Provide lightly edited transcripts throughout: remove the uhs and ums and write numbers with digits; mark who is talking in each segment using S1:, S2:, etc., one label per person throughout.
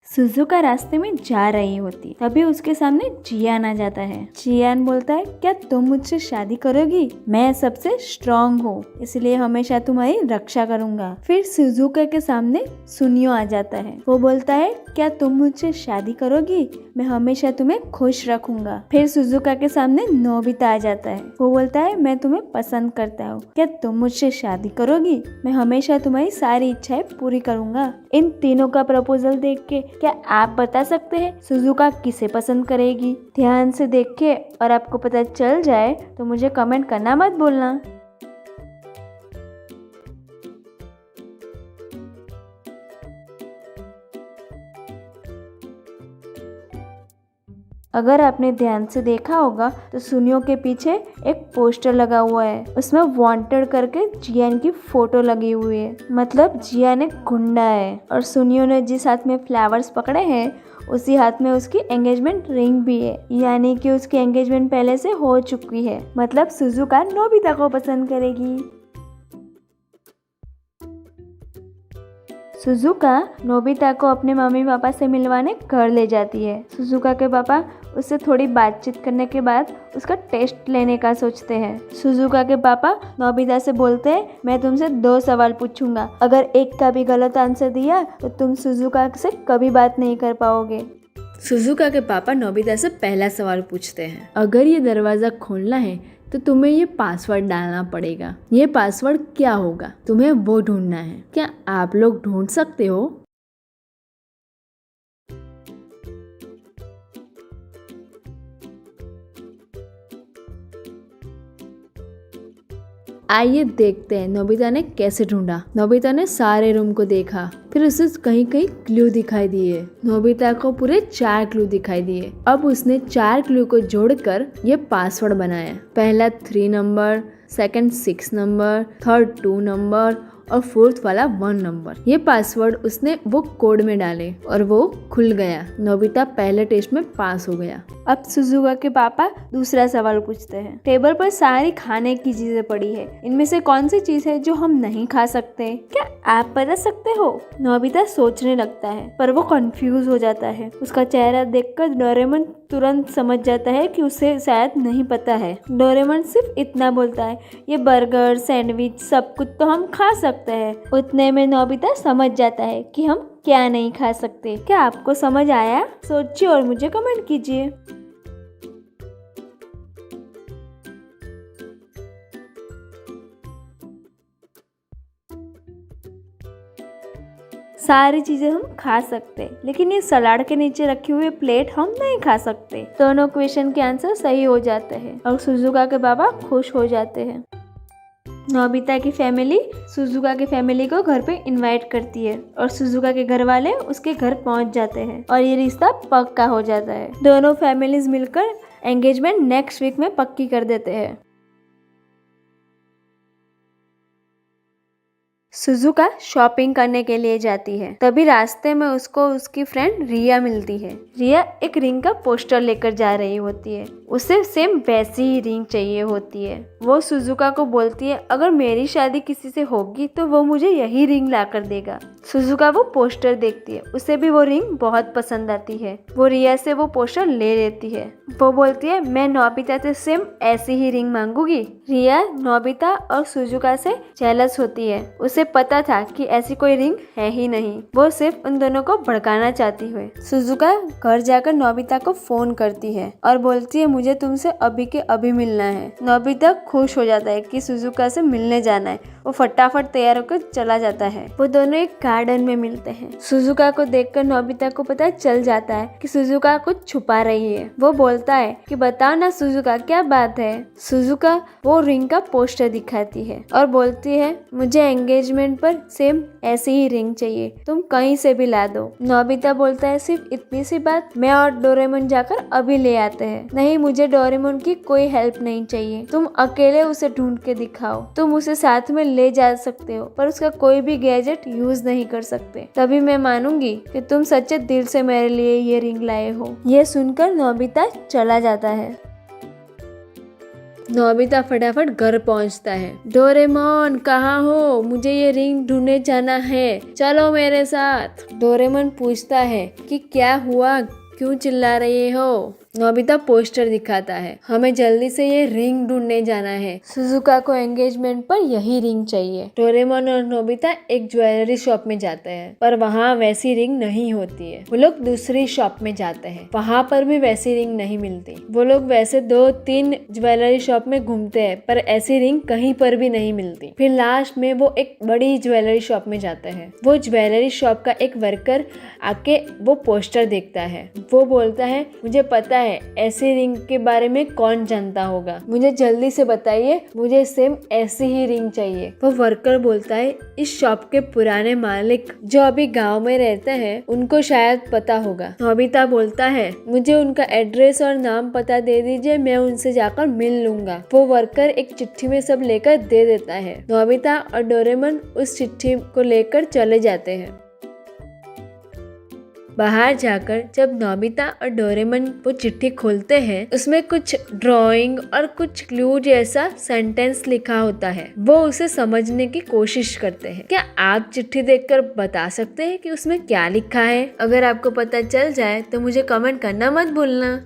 S1: Shizuka रास्ते में जा रही होती, तभी उसके सामने जियान आ जाता है। जियान बोलता है, क्या तुम मुझसे शादी करोगी? मैं सबसे स्ट्रांग हूँ, इसलिए हमेशा तुम्हारी रक्षा करूंगा। फिर सुजुका के सामने सुनियो आ जाता है। वो बोलता है, क्या तुम मुझसे शादी करोगी? मैं हमेशा तुम्हें खुश रखूंगा। फिर सुजुका के सामने नोबिता आ जाता है। वो बोलता है, मैं तुम्हें पसंद करता हूँ, क्या तुम मुझसे शादी करोगी? मैं हमेशा तुम्हारी सारी इच्छाएं पूरी करूंगा। इन तीनों का प्रपोजल देख के क्या आप बता सकते हैं सुजुका किसे पसंद करेगी? ध्यान से देख के और आपको पता चल जाए तो मुझे कमेंट करना मत भूलना। अगर आपने ध्यान से देखा होगा तो सुनियो के पीछे एक पोस्टर लगा हुआ है, उसमें वांटेड करके जियान की फोटो लगी हुई है। मतलब जियान एक गुंडा है और सुनियो ने जिस हाथ में फ्लावर्स पकड़े हैं उसी हाथ में उसकी एंगेजमेंट रिंग भी है, यानी कि उसकी एंगेजमेंट पहले से हो चुकी है। मतलब सुजुका नोबिता को पसंद करेगी। सुजुका नोबिता को अपने मम्मी पापा से मिलवाने घर ले जाती है। सुजुका के पापा उससे थोड़ी बातचीत करने के बाद उसका टेस्ट लेने का सोचते हैं। सुजुका के पापा नोबिता से बोलते हैं, मैं तुमसे 2 सवाल पूछूंगा, अगर एक का भी गलत आंसर दिया तो तुम सुजुका से कभी बात नहीं कर पाओगे।
S2: सुजुका के पापा नोबिता से पहला सवाल पूछते हैं, अगर ये दरवाजा खोलना है तो तुम्हें ये पासवर्ड डालना पड़ेगा। ये पासवर्ड क्या होगा? तुम्हें वो ढूंढना है। क्या आप लोग ढूंढ सकते हो? आइए देखते हैं नोबिता ने कैसे ढूंढा। नोबिता ने सारे रूम को देखा, फिर उसे कहीं कहीं क्लू दिखाई दिए। नोबिता को पूरे 4 क्लू दिखाई दिए। अब उसने 4 क्लू को जोड़कर ये पासवर्ड बनाया। पहला 3 number, second 6 number, third 2 number और फोर्थ वाला 1 नंबर। ये पासवर्ड उसने वो कोड में डाले और वो खुल गया। नोबिता पहले टेस्ट में पास हो गया।
S1: अब सुजुका के पापा दूसरा सवाल पूछते हैं, टेबल पर सारी खाने की चीजें पड़ी है, इनमें से कौन सी चीज है जो हम नहीं खा सकते? क्या आप बता सकते हो? नोबिता सोचने लगता है पर वो कंफ्यूज हो जाता है। उसका चेहरा देखकर डोरेमोन तुरंत समझ जाता है कि उसे शायद नहीं पता है। डोरेमोन सिर्फ इतना बोलता है, ये बर्गर, सैंडविच सब कुछ तो हम खा सकते हैं। उतने में नोबिता समझ जाता है कि हम क्या नहीं खा सकते। क्या आपको समझ आया? सोचिए और मुझे कमेंट कीजिए। सारी चीजें हम खा सकते, लेकिन ये सलाड के नीचे रखी हुई प्लेट हम नहीं खा सकते। दोनों क्वेश्चन के आंसर सही हो जाते हैं और सुजुका के पापा खुश हो जाते हैं। नोबिता की फैमिली सुजुका की फैमिली को घर पे इनवाइट करती है और सुजुका के घर वाले उसके घर पहुंच जाते हैं और ये रिश्ता पक्का हो जाता है। दोनों फैमिलीज मिलकर एंगेजमेंट नेक्स्ट वीक में पक्की कर देते हैं। सुजुका शॉपिंग करने के लिए जाती है, तभी रास्ते में उसको उसकी फ्रेंड रिया मिलती है। रिया एक रिंग का पोस्टर लेकर जा रही होती है, उसे सेम वैसी ही रिंग चाहिए होती है। वो सुजुका को बोलती है, अगर मेरी शादी किसी से होगी तो वो मुझे यही रिंग ला कर देगा। सुजुका वो पोस्टर देखती है, उसे भी वो रिंग बहुत पसंद आती है। वो रिया से वो पोस्टर ले लेती है। वो बोलती है, मैं नोबिता से सेम ऐसी ही रिंग मांगूंगी। रिया नोबिता और सुजुका से जेलस होती है। उसे पता था कि ऐसी कोई रिंग है ही नहीं। वो सिर्फ उन दोनों को भड़काना चाहती है। सुजुका घर जाकर नोबिता को फोन करती है और बोलती है, मुझे तुमसे अभी के अभी मिलना है। नोबिता खुश हो जाता है कि सुजुका से मिलने जाना है। वो फटाफट तैयार होकर चला जाता है। वो दोनों एक गार्डन में मिलते हैं। सुजुका को देखकर नोबिता को पता चल जाता है कि सुजुका कुछ छुपा रही है। वो बोलता है कि बताओ ना सुजुका, क्या बात है? सुजुका वो रिंग का पोस्टर दिखाती है और बोलती है, मुझे एंगेजमेंट पर सेम ऐसी ही रिंग चाहिए, तुम कहीं से भी ला दो। नोबिता बोलता है, सिर्फ इतनी सी बात, मैं और डोरेमोन जाकर अभी ले आते हैं। नहीं, मुझे डोरेमोन की कोई हेल्प नहीं चाहिए, तुम अकेले उसे ढूंढ के दिखाओ। तुम उसे साथ में ले जा सकते हो पर उसका कोई भी गैजेट यूज नहीं कर सकते, तभी मैं मानूंगी कि तुम सच्चे दिल से मेरे लिए ये रिंग लाए हो। ये सुनकर नोबिता चला जाता है।
S2: नोबिता फटाफट घर पहुंचता है। डोरेमोन कहाँ हो, मुझे ये रिंग ढूंढने जाना है, चलो मेरे साथ। डोरेमोन पूछता है कि क्या हुआ, क्यों चिल्ला रहे हो। नोबिता पोस्टर दिखाता है, हमें जल्दी से ये रिंग ढूंढने जाना है, सुजुका को एंगेजमेंट पर यही रिंग चाहिए। डोरेमोन और नोबिता एक ज्वेलरी शॉप में जाते हैं, पर वहाँ वैसी रिंग नहीं होती है। वो लोग दूसरी शॉप में जाते हैं, वहाँ पर भी वैसी रिंग नहीं मिलती। वो लोग वैसे 2-3 ज्वेलरी शॉप में घूमते हैं, पर ऐसी रिंग कहीं पर भी नहीं मिलती। फिर लास्ट में वो एक बड़ी ज्वेलरी शॉप में जाते हैं। वो ज्वेलरी शॉप का एक वर्कर आके वो पोस्टर देखता है। वो बोलता है, मुझे पता है ऐसी रिंग के बारे में कौन जानता होगा, मुझे जल्दी से बताइए, मुझे सेम ऐसी ही रिंग चाहिए। वो वर्कर बोलता है, इस शॉप के पुराने मालिक जो अभी गांव में रहते हैं उनको शायद पता होगा। नोबिता बोलता है, मुझे उनका एड्रेस और नाम पता दे दीजिए, मैं उनसे जाकर मिल लूंगा। वो वर्कर एक चिट्ठी में सब लेकर दे देता है। नोबिता और डोरेमोन उस चिट्ठी को लेकर चले जाते हैं। बाहर जाकर जब नोबिता और डोरेमोन वो चिट्ठी खोलते हैं, उसमें कुछ ड्राइंग और कुछ क्लू जैसा सेंटेंस लिखा होता है। वो उसे समझने की कोशिश करते हैं। क्या आप चिट्ठी देखकर बता सकते हैं कि उसमें क्या लिखा है? अगर आपको पता चल जाए तो मुझे कमेंट करना मत भूलना।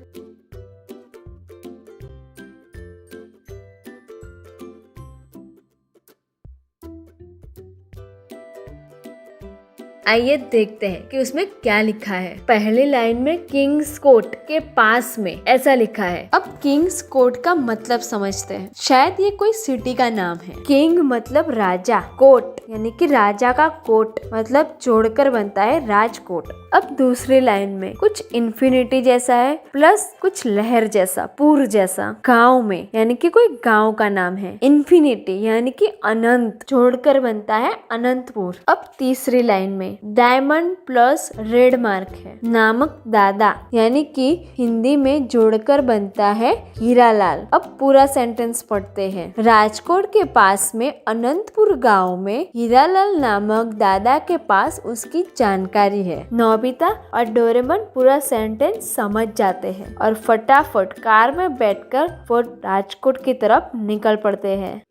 S2: आइए देखते हैं कि उसमें क्या लिखा है। पहली लाइन में किंग्स कोर्ट के पास में ऐसा लिखा है। अब किंग्स कोर्ट का मतलब समझते हैं। शायद ये कोई सिटी का नाम है। किंग मतलब राजा, कोर्ट यानी कि राजा का कोर्ट मतलब जोड़कर बनता है राजकोट। अब दूसरी लाइन में कुछ इन्फिनिटी जैसा है प्लस कुछ लहर जैसा, पूर जैसा, गांव में यानी कि कोई गांव का नाम है। इन्फिनिटी यानी कि अनंत, जोड़कर बनता है अनंतपुर। अब तीसरी लाइन में डायमंड प्लस रेड मार्क है, नामक दादा यानी कि हिंदी में जोड़कर बनता है हीरालाल। अब पूरा सेंटेंस पढ़ते हैं। राजकोट के पास में अनंतपुर गांव में हीरालाल नामक दादा के पास उसकी जानकारी है। नोबिता और डोरेमोन पूरा सेंटेंस समझ जाते हैं और फटाफट कार में बैठकर वो राजकोट की तरफ निकल पड़ते हैं।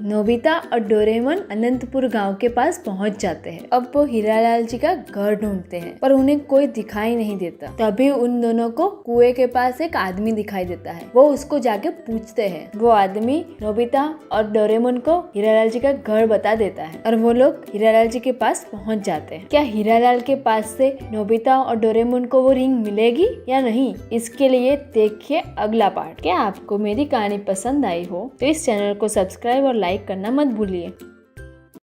S2: नोबिता और डोरेमोन अनंतपुर गांव के पास पहुंच जाते हैं। अब वो हीरालाल जी का घर ढूंढते हैं, पर उन्हें कोई दिखाई नहीं देता। तभी उन दोनों को कुएं के पास एक आदमी दिखाई देता है। वो उसको जाके पूछते हैं। वो आदमी नोबिता और डोरेमोन को हीरालाल जी का घर बता देता है और वो लोग हीरालाल जी के पास पहुंच जाते हैं। क्या हीरालाल के पास से नोबिता और डोरेमोन को वो रिंग मिलेगी या नहीं, इसके लिए देखिए अगला पार्ट। क्या आपको मेरी कहानी पसंद आई हो तो इस चैनल को सब्सक्राइब और लाइक करना मत भूलिए।